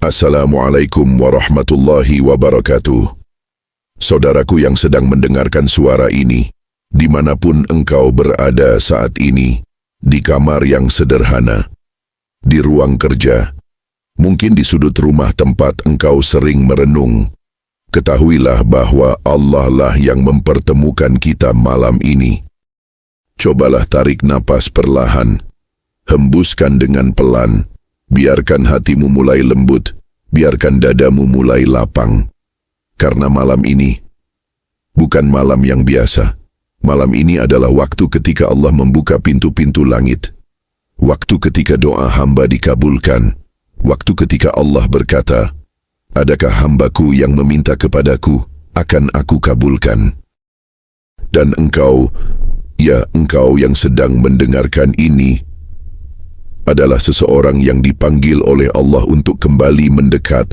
Assalamualaikum warahmatullahi wabarakatuh. Saudaraku yang sedang mendengarkan suara ini, dimanapun engkau berada saat ini, di kamar yang sederhana, di ruang kerja, mungkin di sudut rumah tempat engkau sering merenung, ketahuilah bahwa Allah lah yang mempertemukan kita malam ini. Cobalah tarik napas perlahan, hembuskan dengan pelan, biarkan hatimu mulai lembut, biarkan dadamu mulai lapang. Karena malam ini bukan malam yang biasa. Malam ini adalah waktu ketika Allah membuka pintu-pintu langit. Waktu ketika doa hamba dikabulkan. Waktu ketika Allah berkata, "Adakah hambaku yang meminta kepadaku, akan aku kabulkan." Dan engkau, ya engkau yang sedang mendengarkan ini, adalah seseorang yang dipanggil oleh Allah untuk kembali mendekat.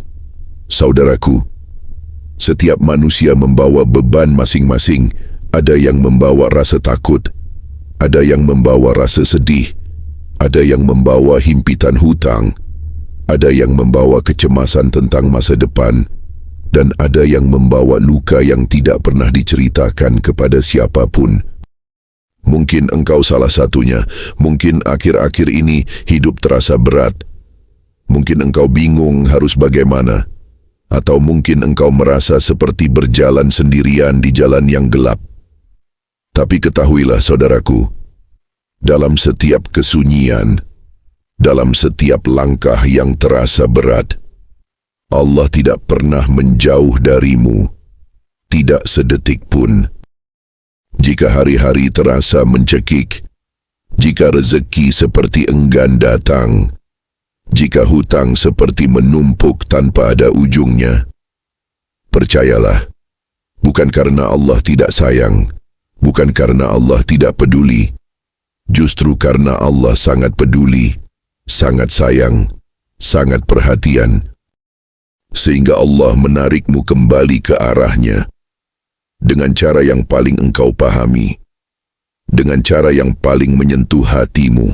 Saudaraku, setiap manusia membawa beban masing-masing. Ada yang membawa rasa takut, ada yang membawa rasa sedih, ada yang membawa himpitan hutang, ada yang membawa kecemasan tentang masa depan, dan ada yang membawa luka yang tidak pernah diceritakan kepada siapapun. Mungkin engkau salah satunya. Mungkin akhir-akhir ini hidup terasa berat. Mungkin engkau bingung harus bagaimana. Atau mungkin engkau merasa seperti berjalan sendirian di jalan yang gelap. Tapi ketahuilah saudaraku, dalam setiap kesunyian, dalam setiap langkah yang terasa berat, Allah tidak pernah menjauh darimu, tidak sedetik pun. Jika hari-hari terasa mencekik, jika rezeki seperti enggan datang, jika hutang seperti menumpuk tanpa ada ujungnya, percayalah, bukan karena Allah tidak sayang, bukan karena Allah tidak peduli, justru karena Allah sangat peduli, sangat sayang, sangat perhatian, sehingga Allah menarikmu kembali ke arahnya, dengan cara yang paling engkau pahami, dengan cara yang paling menyentuh hatimu,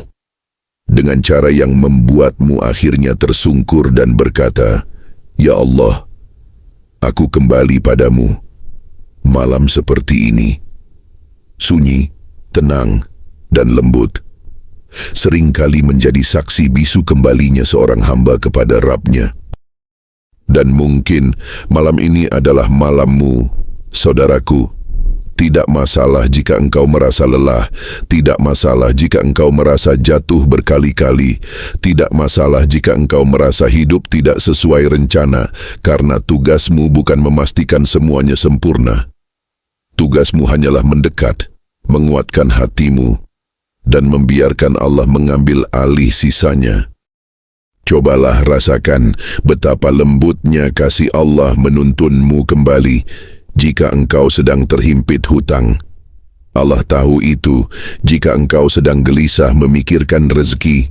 dengan cara yang membuatmu akhirnya tersungkur dan berkata, "Ya Allah, aku kembali padamu." Malam seperti ini, sunyi, tenang, dan lembut, seringkali menjadi saksi bisu kembalinya seorang hamba kepada Rabb-Nya. Dan mungkin malam ini adalah malammu, saudaraku. Tidak masalah jika engkau merasa lelah, tidak masalah jika engkau merasa jatuh berkali-kali, tidak masalah jika engkau merasa hidup tidak sesuai rencana, karena tugasmu bukan memastikan semuanya sempurna. Tugasmu hanyalah mendekat, menguatkan hatimu, dan membiarkan Allah mengambil alih sisanya. Cobalah rasakan betapa lembutnya kasih Allah menuntunmu kembali. Jika engkau sedang terhimpit hutang, Allah tahu itu. Jika engkau sedang gelisah memikirkan rezeki,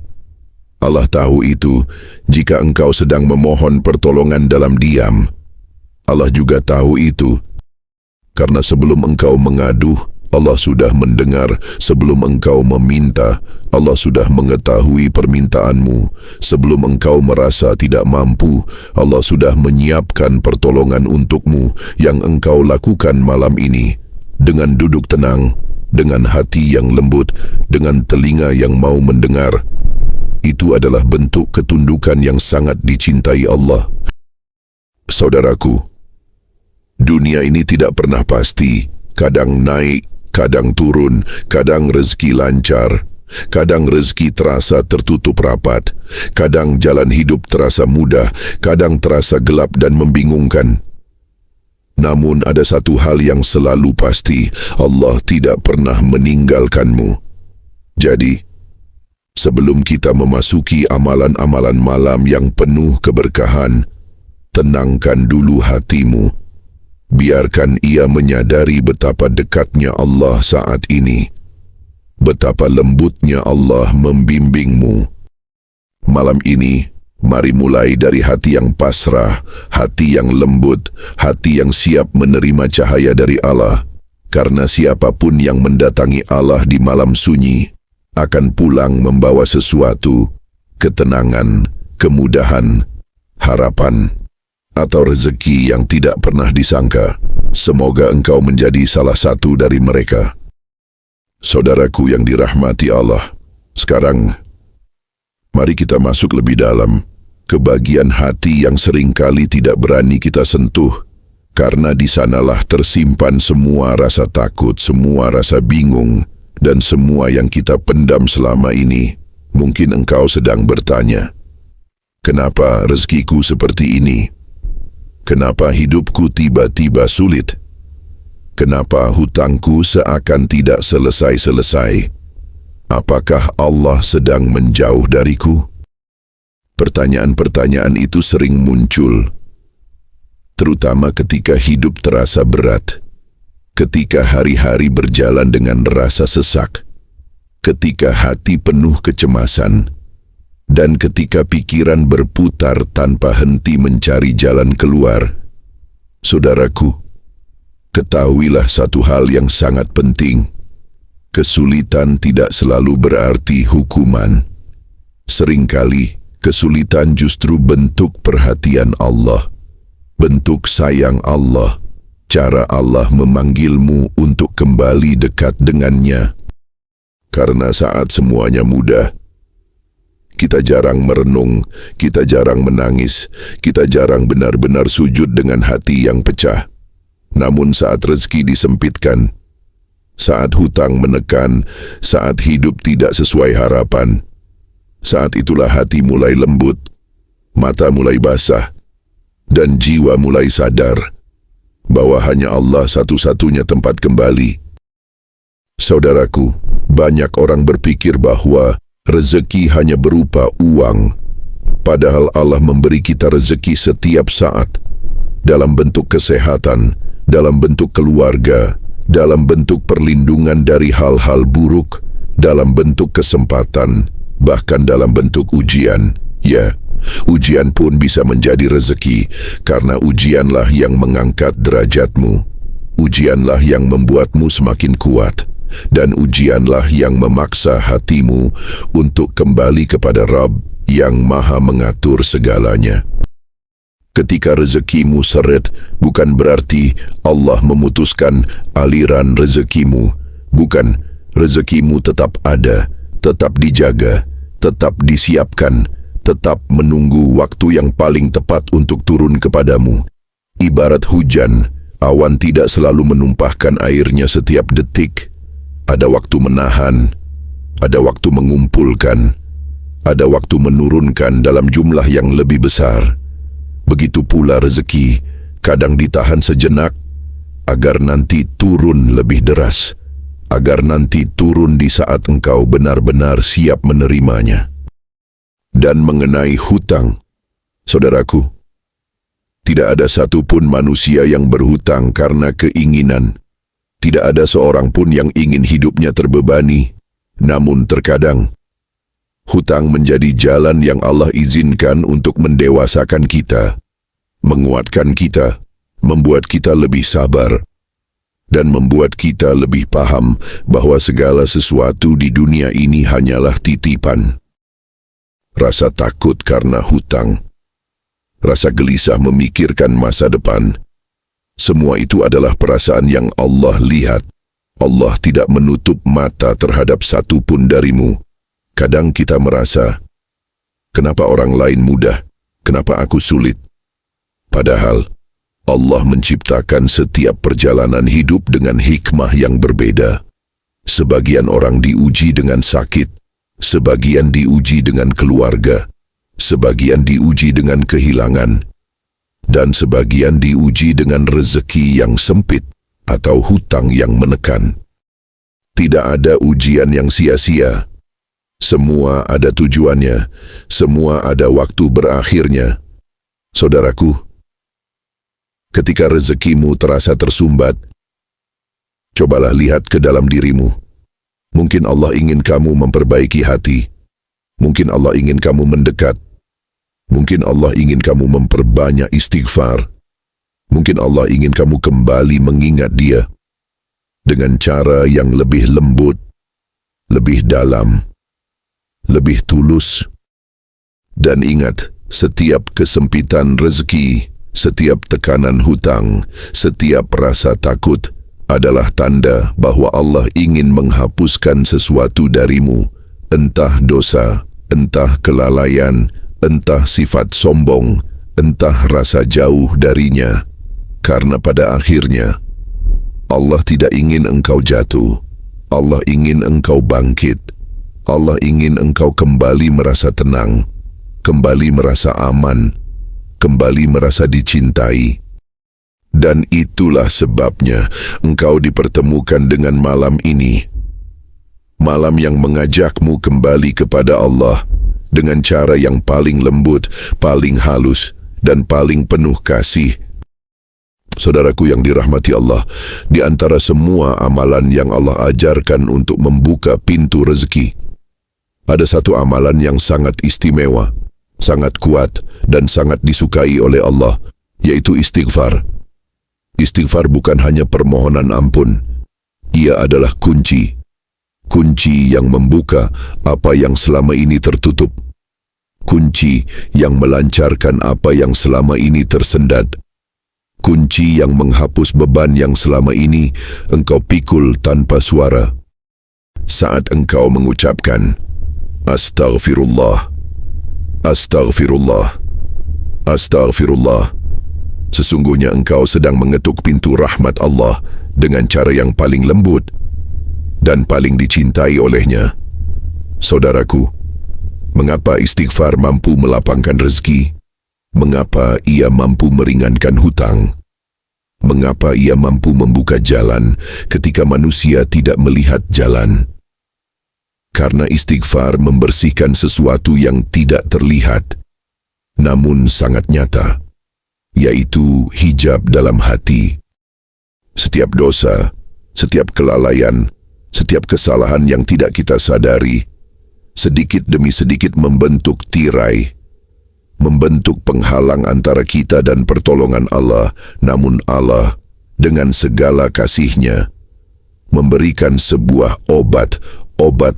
Allah tahu itu. Jika engkau sedang memohon pertolongan dalam diam, Allah juga tahu itu. Karena sebelum engkau mengaduh, Allah sudah mendengar. Sebelum engkau meminta, Allah sudah mengetahui permintaanmu. Sebelum engkau merasa tidak mampu, Allah sudah menyiapkan pertolongan untukmu yang engkau lakukan malam ini. Dengan duduk tenang, dengan hati yang lembut, dengan telinga yang mau mendengar. Itu adalah bentuk ketundukan yang sangat dicintai Allah. Saudaraku, dunia ini tidak pernah pasti. Kadang naik, kadang turun, kadang rezeki lancar, kadang rezeki terasa tertutup rapat, kadang jalan hidup terasa mudah, kadang terasa gelap dan membingungkan. Namun ada satu hal yang selalu pasti, Allah tidak pernah meninggalkanmu. Jadi, sebelum kita memasuki amalan-amalan malam yang penuh keberkahan, tenangkan dulu hatimu. Biarkan ia menyadari betapa dekatnya Allah saat ini, betapa lembutnya Allah membimbingmu. Malam ini, mari mulai dari hati yang pasrah, hati yang lembut, hati yang siap menerima cahaya dari Allah. Karena siapapun yang mendatangi Allah di malam sunyi, akan pulang membawa sesuatu, ketenangan, kemudahan, harapan, atau rezeki yang tidak pernah disangka. Semoga engkau menjadi salah satu dari mereka. Saudaraku yang dirahmati Allah, sekarang mari kita masuk lebih dalam ke bagian hati yang seringkali tidak berani kita sentuh, karena di sanalah tersimpan semua rasa takut, semua rasa bingung, dan semua yang kita pendam selama ini. Mungkin engkau sedang bertanya, kenapa rezekiku seperti ini? Kenapa hidupku tiba-tiba sulit? Kenapa hutangku seakan tidak selesai-selesai? Apakah Allah sedang menjauh dariku? Pertanyaan-pertanyaan itu sering muncul, terutama ketika hidup terasa berat, ketika hari-hari berjalan dengan rasa sesak, ketika hati penuh kecemasan, dan ketika pikiran berputar tanpa henti mencari jalan keluar. Saudaraku, ketahuilah satu hal yang sangat penting. Kesulitan tidak selalu berarti hukuman. Seringkali, kesulitan justru bentuk perhatian Allah, bentuk sayang Allah, cara Allah memanggilmu untuk kembali dekat dengannya. Karena saat semuanya mudah, kita jarang merenung, kita jarang menangis, kita jarang benar-benar sujud dengan hati yang pecah. Namun saat rezeki disempitkan, saat hutang menekan, saat hidup tidak sesuai harapan, saat itulah hati mulai lembut, mata mulai basah, dan jiwa mulai sadar bahwa hanya Allah satu-satunya tempat kembali. Saudaraku, banyak orang berpikir bahwa rezeki hanya berupa uang, padahal Allah memberi kita rezeki setiap saat, dalam bentuk kesehatan, dalam bentuk keluarga, dalam bentuk perlindungan dari hal-hal buruk, dalam bentuk kesempatan, bahkan dalam bentuk ujian. Ya, ujian pun bisa menjadi rezeki, karena ujianlah yang mengangkat derajatmu. Ujianlah yang membuatmu semakin kuat, dan ujianlah yang memaksa hatimu untuk kembali kepada Rabb yang Maha mengatur segalanya. Ketika rezekimu seret, bukan berarti Allah memutuskan aliran rezekimu. Bukan, rezekimu tetap ada, tetap dijaga, tetap disiapkan, tetap menunggu waktu yang paling tepat untuk turun kepadamu. Ibarat hujan, awan tidak selalu menumpahkan airnya setiap detik. Ada waktu menahan, ada waktu mengumpulkan, ada waktu menurunkan dalam jumlah yang lebih besar. Begitu pula rezeki, kadang ditahan sejenak, agar nanti turun lebih deras, agar nanti turun di saat engkau benar-benar siap menerimanya. Dan mengenai hutang, saudaraku, tidak ada satupun manusia yang berhutang karena keinginan. Tidak ada seorang pun yang ingin hidupnya terbebani. Namun terkadang, hutang menjadi jalan yang Allah izinkan untuk mendewasakan kita, menguatkan kita, membuat kita lebih sabar, dan membuat kita lebih paham bahwa segala sesuatu di dunia ini hanyalah titipan. Rasa takut karena hutang, rasa gelisah memikirkan masa depan, semua itu adalah perasaan yang Allah lihat. Allah tidak menutup mata terhadap satu pun darimu. Kadang kita merasa, kenapa orang lain mudah? Kenapa aku sulit? Padahal, Allah menciptakan setiap perjalanan hidup dengan hikmah yang berbeda. Sebagian orang diuji dengan sakit, sebagian diuji dengan keluarga, sebagian diuji dengan kehilangan, dan sebagian diuji dengan rezeki yang sempit atau hutang yang menekan. Tidak ada ujian yang sia-sia. Semua ada tujuannya, semua ada waktu berakhirnya. Saudaraku, ketika rezekimu terasa tersumbat, cobalah lihat ke dalam dirimu. Mungkin Allah ingin kamu memperbaiki hati. Mungkin Allah ingin kamu mendekat. Mungkin Allah ingin kamu memperbanyak istighfar. Mungkin Allah ingin kamu kembali mengingat Dia dengan cara yang lebih lembut, lebih dalam, lebih tulus. Dan ingat, Setiap kesempitan rezeki, setiap tekanan hutang, setiap rasa takut adalah tanda bahwa Allah ingin menghapuskan sesuatu darimu, entah dosa, entah kelalaian, entah sifat sombong, entah rasa jauh darinya. Karena pada akhirnya, Allah tidak ingin engkau jatuh. Allah ingin engkau bangkit. Allah ingin engkau kembali merasa tenang, kembali merasa aman, kembali merasa dicintai. Dan itulah sebabnya engkau dipertemukan dengan malam ini. Malam yang mengajakmu kembali kepada Allah dengan cara yang paling lembut, paling halus, dan paling penuh kasih. Saudaraku yang dirahmati Allah, di antara semua amalan yang Allah ajarkan untuk membuka pintu rezeki, ada satu amalan yang sangat istimewa, sangat kuat, dan sangat disukai oleh Allah, yaitu istighfar. Istighfar bukan hanya permohonan ampun, ia adalah kunci. Kunci yang membuka apa yang selama ini tertutup. Kunci yang melancarkan apa yang selama ini tersendat. Kunci yang menghapus beban yang selama ini engkau pikul tanpa suara. Saat engkau mengucapkan, Astaghfirullah, Astaghfirullah, Astaghfirullah, sesungguhnya engkau sedang mengetuk pintu rahmat Allah dengan cara yang paling lembut dan paling dicintai olehnya. Saudaraku, mengapa istighfar mampu melapangkan rezeki? Mengapa ia mampu meringankan hutang? Mengapa ia mampu membuka jalan ketika manusia tidak melihat jalan? Karena istighfar membersihkan sesuatu yang tidak terlihat, namun sangat nyata, yaitu hijab dalam hati. Setiap dosa, setiap kelalaian, setiap kesalahan yang tidak kita sadari, sedikit demi sedikit membentuk tirai, membentuk penghalang antara kita dan pertolongan Allah. Namun Allah, dengan segala kasih-Nya, memberikan sebuah obat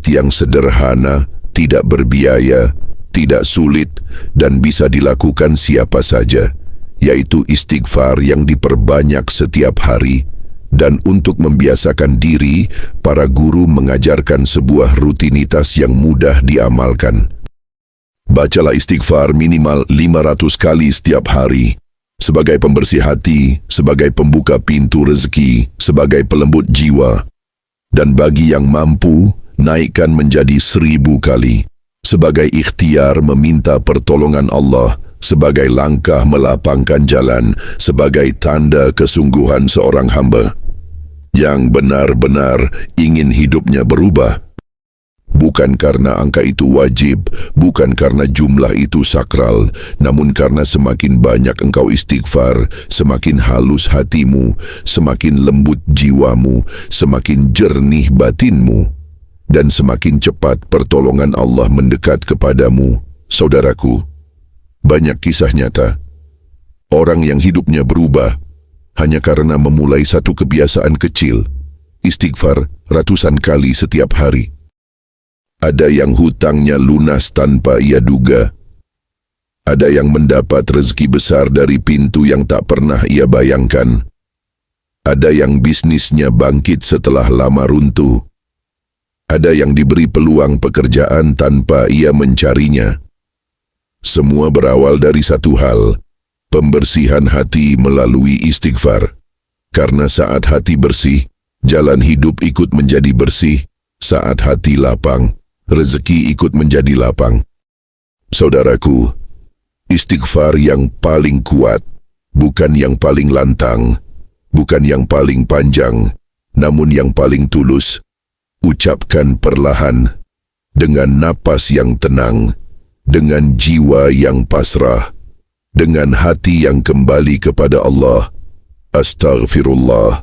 yang sederhana, tidak berbiaya, tidak sulit, dan bisa dilakukan siapa saja, yaitu istighfar yang diperbanyak setiap hari. Dan untuk membiasakan diri, para guru mengajarkan sebuah rutinitas yang mudah diamalkan. Bacalah istighfar minimal 500 kali setiap hari, sebagai pembersih hati, sebagai pembuka pintu rezeki, sebagai pelembut jiwa. Dan bagi yang mampu, naikkan menjadi 1000 kali, sebagai ikhtiar meminta pertolongan Allah, sebagai langkah melapangkan jalan, sebagai tanda kesungguhan seorang hamba yang benar-benar ingin hidupnya berubah. Bukan karena angka itu wajib, bukan karena jumlah itu sakral, namun karena semakin banyak engkau istighfar, semakin halus hatimu, semakin lembut jiwamu, semakin jernih batinmu, dan semakin cepat pertolongan Allah mendekat kepadamu. Saudaraku, banyak kisah nyata orang yang hidupnya berubah hanya karena memulai satu kebiasaan kecil, istighfar ratusan kali setiap hari. Ada yang hutangnya lunas tanpa ia duga. Ada yang mendapat rezeki besar dari pintu yang tak pernah ia bayangkan. Ada yang bisnisnya bangkit setelah lama runtuh. Ada yang diberi peluang pekerjaan tanpa ia mencarinya. Semua berawal dari satu hal, pembersihan hati melalui istighfar. Karena saat hati bersih, jalan hidup ikut menjadi bersih. Saat hati lapang, rezeki ikut menjadi lapang. Saudaraku, istighfar yang paling kuat, bukan yang paling lantang, bukan yang paling panjang, namun yang paling tulus. Ucapkan perlahan, dengan napas yang tenang, dengan jiwa yang pasrah, dengan hati yang kembali kepada Allah. Astaghfirullah,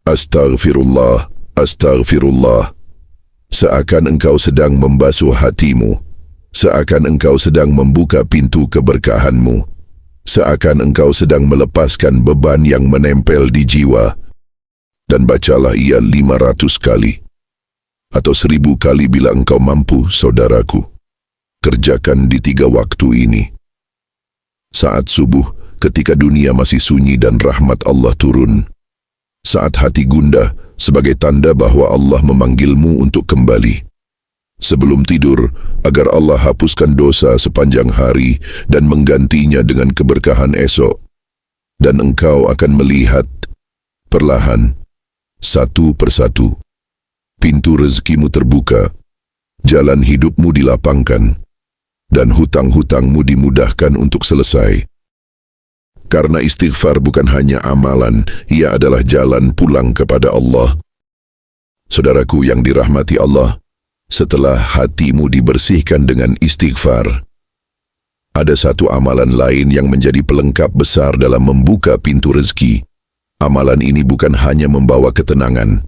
astaghfirullah, astaghfirullah. Seakan engkau sedang membasuh hatimu, seakan engkau sedang membuka pintu keberkahanmu, seakan engkau sedang melepaskan beban yang menempel di jiwa. Dan bacalah ia 500 kali, atau 1000 kali bila engkau mampu, saudaraku. Kerjakan di 3 waktu ini. Saat subuh, ketika dunia masih sunyi dan rahmat Allah turun. Saat hati gundah, sebagai tanda bahwa Allah memanggilmu untuk kembali. Sebelum tidur, agar Allah hapuskan dosa sepanjang hari dan menggantinya dengan keberkahan esok. Dan engkau akan melihat, perlahan, satu persatu, pintu rezekimu terbuka, jalan hidupmu dilapangkan, dan hutang-hutangmu dimudahkan untuk selesai. Karena istighfar bukan hanya amalan, ia adalah jalan pulang kepada Allah. Saudaraku yang dirahmati Allah, setelah hatimu dibersihkan dengan istighfar, ada satu amalan lain yang menjadi pelengkap besar dalam membuka pintu rezeki. Amalan ini bukan hanya membawa ketenangan,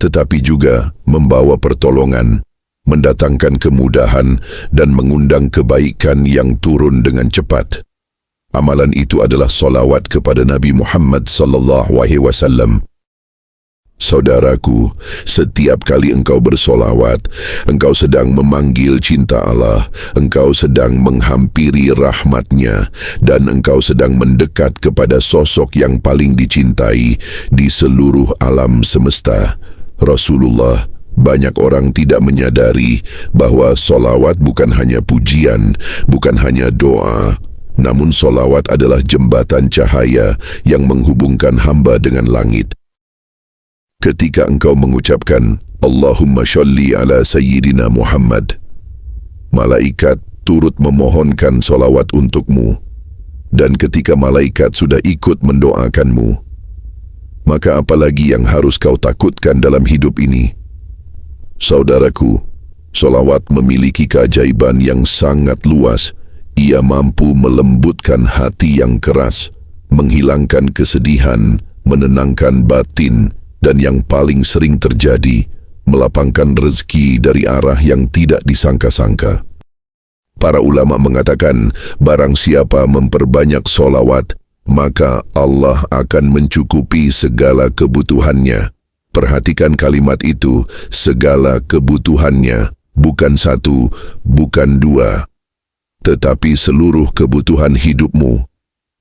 tetapi juga membawa pertolongan, mendatangkan kemudahan, dan mengundang kebaikan yang turun dengan cepat. Amalan itu adalah solawat kepada Nabi Muhammad SAW. Saudaraku, setiap kali engkau bersolawat, engkau sedang memanggil cinta Allah, engkau sedang menghampiri rahmatnya, dan engkau sedang mendekat kepada sosok yang paling dicintai di seluruh alam semesta, Rasulullah. Banyak orang tidak menyadari bahwa solawat bukan hanya pujian, bukan hanya doa, namun solawat adalah jembatan cahaya yang menghubungkan hamba dengan langit. Ketika engkau mengucapkan Allahumma sholli ala Sayyidina Muhammad, malaikat turut memohonkan solawat untukmu. Dan ketika malaikat sudah ikut mendoakanmu, maka apalagi yang harus kau takutkan dalam hidup ini? Saudaraku, solawat memiliki keajaiban yang sangat luas. Ia mampu melembutkan hati yang keras, menghilangkan kesedihan, menenangkan batin, dan yang paling sering terjadi, melapangkan rezeki dari arah yang tidak disangka-sangka. Para ulama mengatakan, barang siapa memperbanyak solawat, maka Allah akan mencukupi segala kebutuhannya. Perhatikan kalimat itu, segala kebutuhannya, bukan satu, bukan dua, tetapi seluruh kebutuhan hidupmu,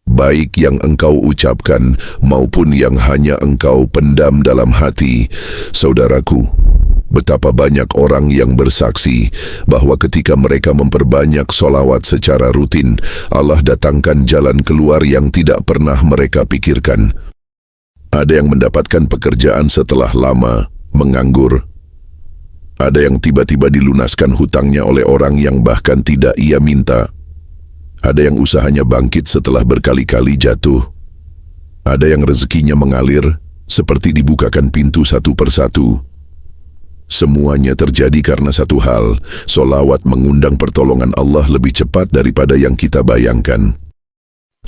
baik yang engkau ucapkan maupun yang hanya engkau pendam dalam hati. Saudaraku, betapa banyak orang yang bersaksi bahwa ketika mereka memperbanyak solawat secara rutin, Allah datangkan jalan keluar yang tidak pernah mereka pikirkan. Ada yang mendapatkan pekerjaan setelah lama menganggur. Ada yang tiba-tiba dilunaskan hutangnya oleh orang yang bahkan tidak ia minta. Ada yang usahanya bangkit setelah berkali-kali jatuh. Ada yang rezekinya mengalir seperti dibukakan pintu satu persatu. Semuanya terjadi karena satu hal, solawat mengundang pertolongan Allah lebih cepat daripada yang kita bayangkan.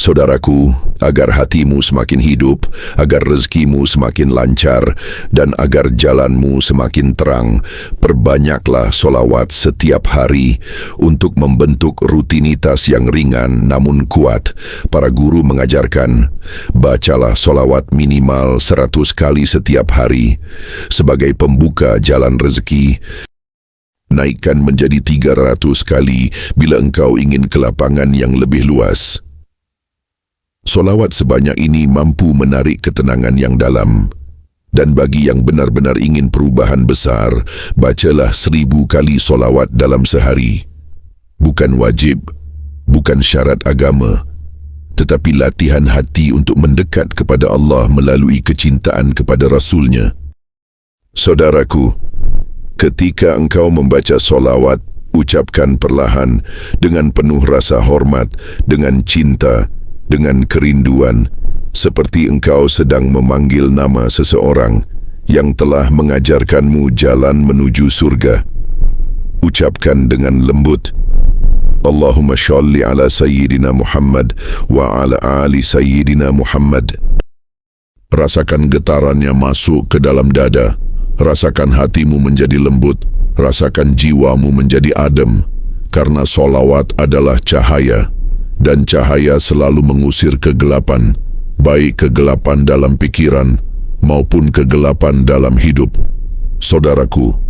Saudaraku, agar hatimu semakin hidup, agar rezekimu semakin lancar, dan agar jalanmu semakin terang, perbanyaklah solawat setiap hari untuk membentuk rutinitas yang ringan namun kuat. Para guru mengajarkan, bacalah solawat minimal 100 kali setiap hari sebagai pembuka jalan rezeki. Naikkan menjadi 300 kali bila engkau ingin ke lapangan yang lebih luas. Solawat sebanyak ini mampu menarik ketenangan yang dalam. Dan bagi yang benar-benar ingin perubahan besar, bacalah 1000 kali solawat dalam sehari. Bukan wajib, bukan syarat agama, tetapi latihan hati untuk mendekat kepada Allah melalui kecintaan kepada Rasul-Nya. Saudaraku, ketika engkau membaca solawat, ucapkan perlahan, dengan penuh rasa hormat, dengan cinta, dengan kerinduan, seperti engkau sedang memanggil nama seseorang yang telah mengajarkanmu jalan menuju surga. Ucapkan dengan lembut, Allahumma sholli ala Sayyidina Muhammad wa ala ali Sayyidina Muhammad. Rasakan getarannya masuk ke dalam dada, rasakan hatimu menjadi lembut, rasakan jiwamu menjadi adem, karena solawat adalah cahaya. Dan cahaya selalu mengusir kegelapan, baik kegelapan dalam pikiran maupun kegelapan dalam hidup. Saudaraku,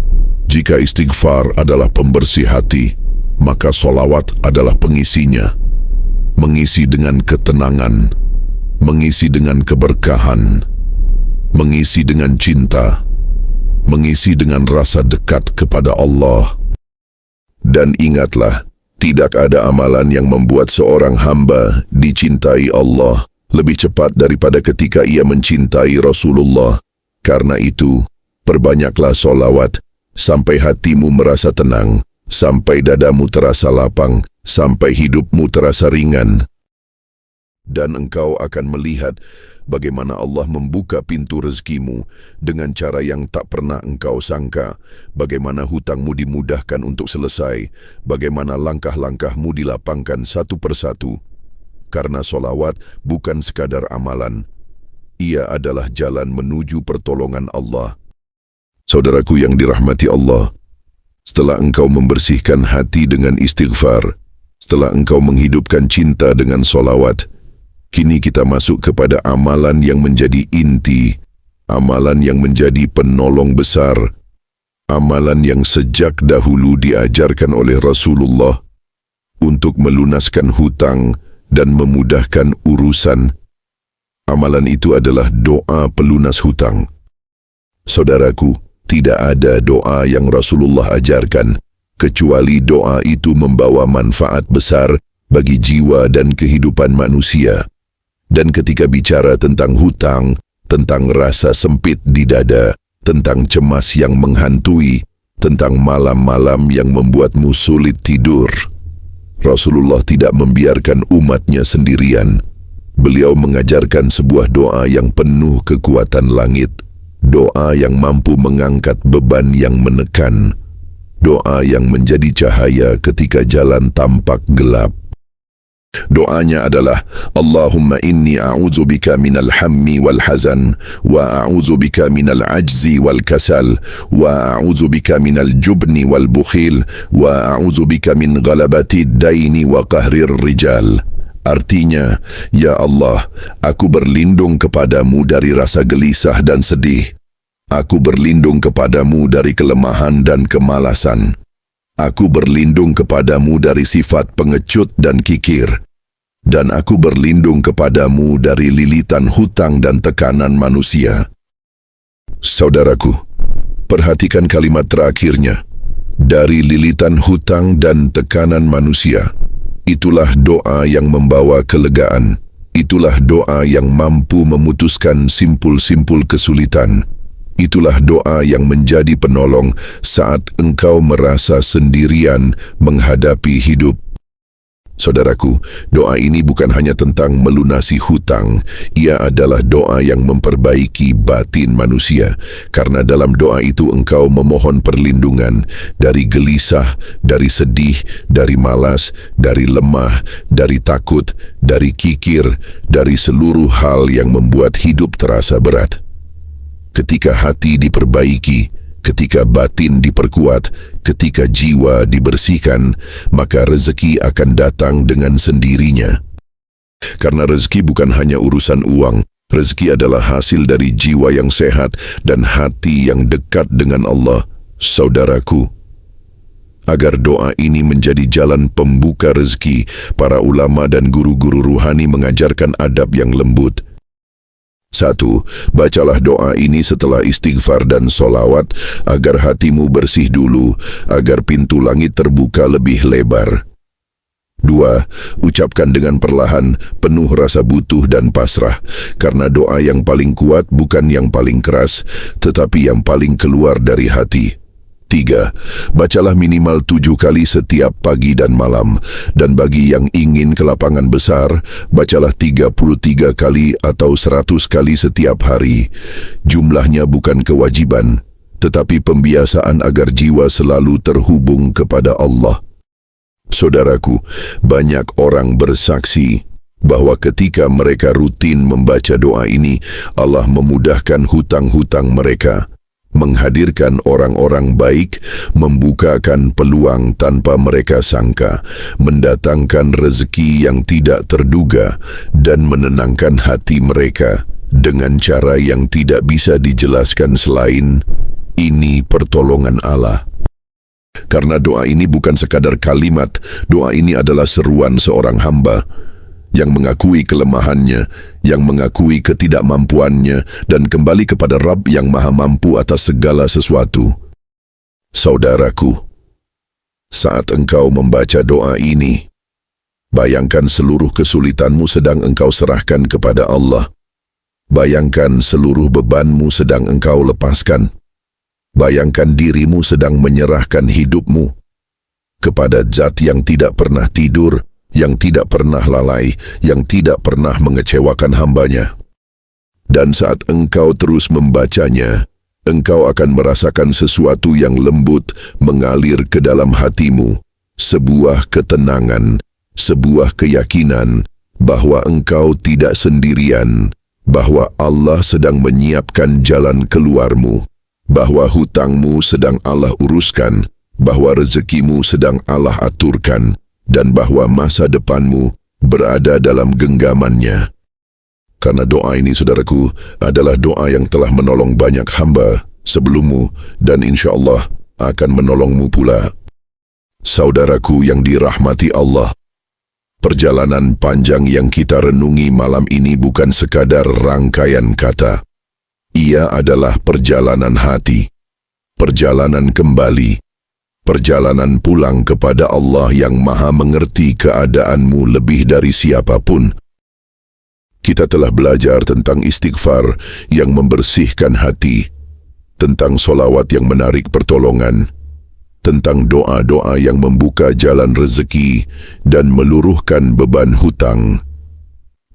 jika istighfar adalah pembersih hati, maka solawat adalah pengisinya. mengisi dengan ketenangan, mengisi dengan keberkahan, mengisi dengan cinta, mengisi dengan rasa dekat kepada Allah. Dan ingatlah, tidak ada amalan yang membuat seorang hamba dicintai Allah lebih cepat daripada ketika ia mencintai Rasulullah. Karena itu, perbanyaklah solawat, sampai hatimu merasa tenang, sampai dadamu terasa lapang, sampai hidupmu terasa ringan. Dan engkau akan melihat bagaimana Allah membuka pintu rezekimu dengan cara yang tak pernah engkau sangka, bagaimana hutangmu dimudahkan untuk selesai, bagaimana langkah-langkahmu dilapangkan satu persatu. Karena solawat bukan sekadar amalan, ia adalah jalan menuju pertolongan Allah. Saudaraku yang dirahmati Allah, setelah engkau membersihkan hati dengan istighfar, setelah engkau menghidupkan cinta dengan solawat, kini kita masuk kepada amalan yang menjadi inti, amalan yang menjadi penolong besar, amalan yang sejak dahulu diajarkan oleh Rasulullah untuk melunaskan hutang dan memudahkan urusan. Amalan itu adalah doa pelunas hutang. Saudaraku, tidak ada doa yang Rasulullah ajarkan, kecuali doa itu membawa manfaat besar bagi jiwa dan kehidupan manusia. Dan ketika bicara tentang hutang, tentang rasa sempit di dada, tentang cemas yang menghantui, tentang malam-malam yang membuatmu sulit tidur, Rasulullah tidak membiarkan umatnya sendirian. Beliau mengajarkan sebuah doa yang penuh kekuatan langit, doa yang mampu mengangkat beban yang menekan, doa yang menjadi cahaya ketika jalan tampak gelap. Doanya adalah, Allahumma inni a'udzubika minal hammi wal hazan, wa a'udzubika minal ajzi wal kasal, wa a'udzubika minal jubni wal bukhil, wa a'udzubika min ghalabati daini wa qahrir rijal. Artinya, ya Allah, aku berlindung kepadamu dari rasa gelisah dan sedih. Aku berlindung kepadamu dari kelemahan dan kemalasan. Aku berlindung kepadamu dari sifat pengecut dan kikir. Dan aku berlindung kepadamu dari lilitan hutang dan tekanan manusia. Saudaraku, perhatikan kalimat terakhirnya. Dari lilitan hutang dan tekanan manusia. Itulah doa yang membawa kelegaan. Itulah doa yang mampu memutuskan simpul-simpul kesulitan. Itulah doa yang menjadi penolong saat engkau merasa sendirian menghadapi hidup. Saudaraku, doa ini bukan hanya tentang melunasi hutang, ia adalah doa yang memperbaiki batin manusia. Karena dalam doa itu engkau memohon perlindungan dari gelisah, dari sedih, dari malas, dari lemah, dari takut, dari kikir, dari seluruh hal yang membuat hidup terasa berat. Ketika hati diperbaiki, ketika batin diperkuat, ketika jiwa dibersihkan, maka rezeki akan datang dengan sendirinya. Karena rezeki bukan hanya urusan uang, rezeki adalah hasil dari jiwa yang sehat dan hati yang dekat dengan Allah. Saudaraku, agar doa ini menjadi jalan pembuka rezeki, para ulama dan guru-guru ruhani mengajarkan adab yang lembut. 1. Bacalah doa ini setelah istighfar dan solawat, agar hatimu bersih dulu, agar pintu langit terbuka lebih lebar. 2. Ucapkan dengan perlahan, penuh rasa butuh dan pasrah, karena doa yang paling kuat bukan yang paling keras, tetapi yang paling keluar dari hati. 3. Bacalah minimal 7 kali setiap pagi dan malam, dan bagi yang ingin ke lapangan besar, bacalah 33 kali atau 100 kali setiap hari. Jumlahnya bukan kewajiban, tetapi pembiasaan agar jiwa selalu terhubung kepada Allah. Saudaraku, banyak orang bersaksi bahwa ketika mereka rutin membaca doa ini, Allah memudahkan hutang-hutang mereka, menghadirkan orang-orang baik, membukakan peluang tanpa mereka sangka, mendatangkan rezeki yang tidak terduga, dan menenangkan hati mereka dengan cara yang tidak bisa dijelaskan selain ini pertolongan Allah. Karena doa ini bukan sekadar kalimat, doa ini adalah seruan seorang hamba. yang mengakui kelemahannya, yang mengakui ketidakmampuannya, dan kembali kepada Rabb yang Maha Mampu atas segala sesuatu. Saudaraku, saat engkau membaca doa ini, bayangkan seluruh kesulitanmu sedang engkau serahkan kepada Allah. Bayangkan seluruh bebanmu sedang engkau lepaskan. Bayangkan dirimu sedang menyerahkan hidupmu kepada Zat yang tidak pernah tidur, yang tidak pernah lalai, yang tidak pernah mengecewakan hambanya. Dan saat engkau terus membacanya, engkau akan merasakan sesuatu yang lembut mengalir ke dalam hatimu, sebuah ketenangan, sebuah keyakinan bahwa engkau tidak sendirian, bahwa Allah sedang menyiapkan jalan keluarmu, bahwa hutangmu sedang Allah uruskan, bahwa rezekimu sedang Allah aturkan, dan bahwa masa depanmu berada dalam genggamannya. Karena doa ini, saudaraku, adalah doa yang telah menolong banyak hamba sebelummu dan insya Allah akan menolongmu pula. Saudaraku yang dirahmati Allah, perjalanan panjang yang kita renungi malam ini bukan sekadar rangkaian kata. Ia adalah perjalanan hati, perjalanan kembali, perjalanan pulang kepada Allah yang Maha mengerti keadaanmu lebih dari siapapun. Kita telah belajar tentang istighfar yang membersihkan hati, tentang solawat yang menarik pertolongan, tentang doa-doa yang membuka jalan rezeki dan meluruhkan beban hutang.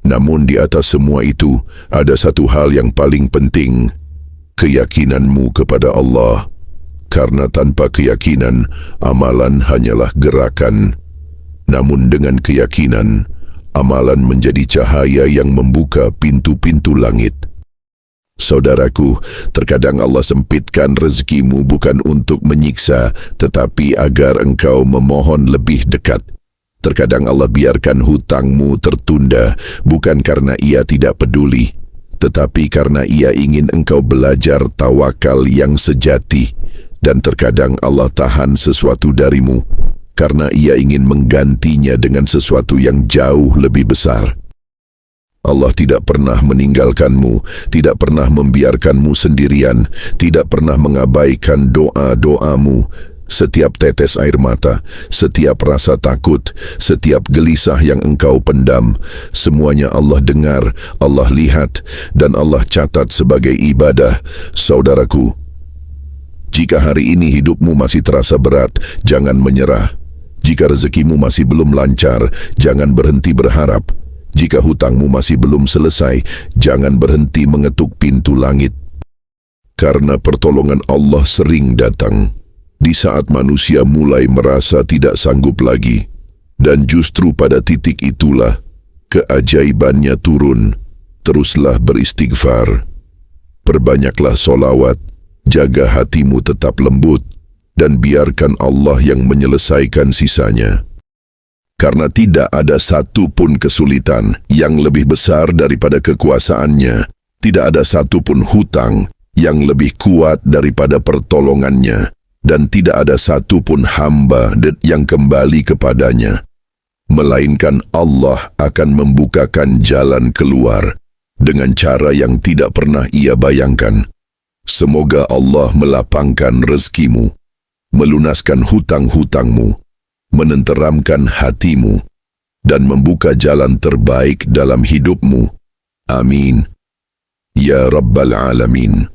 Namun di atas semua itu, ada satu hal yang paling penting, keyakinanmu kepada Allah. Karena tanpa keyakinan, amalan hanyalah gerakan. Namun dengan keyakinan, amalan menjadi cahaya yang membuka pintu-pintu langit. Saudaraku, terkadang Allah sempitkan rezekimu bukan untuk menyiksa, tetapi agar engkau memohon lebih dekat. Terkadang Allah biarkan hutangmu tertunda, bukan karena Ia tidak peduli, tetapi karena Ia ingin engkau belajar tawakal yang sejati. Dan terkadang Allah tahan sesuatu darimu, karena Ia ingin menggantinya dengan sesuatu yang jauh lebih besar. Allah tidak pernah meninggalkanmu, tidak pernah membiarkanmu sendirian, tidak pernah mengabaikan doa-doamu. Setiap tetes air mata, setiap rasa takut, setiap gelisah yang engkau pendam, semuanya Allah dengar, Allah lihat, dan Allah catat sebagai ibadah. Saudaraku, jika hari ini hidupmu masih terasa berat, jangan menyerah. Jika rezekimu masih belum lancar, jangan berhenti berharap. Jika hutangmu masih belum selesai, jangan berhenti mengetuk pintu langit. Karena pertolongan Allah sering datang di saat manusia mulai merasa tidak sanggup lagi. Dan justru pada titik itulah keajaibannya turun. Teruslah beristighfar, perbanyaklah solawat, jaga hatimu tetap lembut, dan biarkan Allah yang menyelesaikan sisanya. Karena tidak ada satu pun kesulitan yang lebih besar daripada kekuasaannya, tidak ada satu pun hutang yang lebih kuat daripada pertolongannya, dan tidak ada satu pun hamba yang kembali kepadanya, melainkan Allah akan membukakan jalan keluar dengan cara yang tidak pernah Ia bayangkan. Semoga Allah melapangkan rezekimu, melunaskan hutang-hutangmu, menenteramkan hatimu, dan membuka jalan terbaik dalam hidupmu. Amin. Ya Rabbal Alamin.